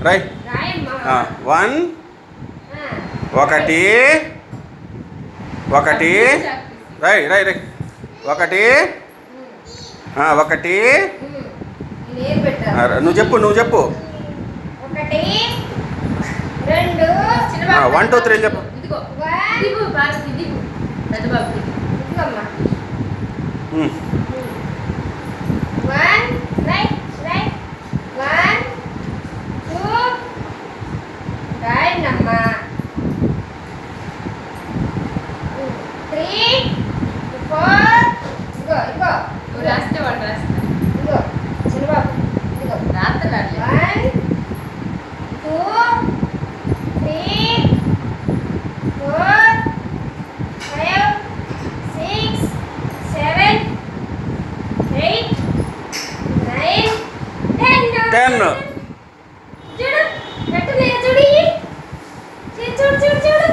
రై one ఒకటి ఒకటి రై రై రై ఒకటి ఒకటి నువ్వు చెప్పు 1 2 3 చెప్పు. చూడు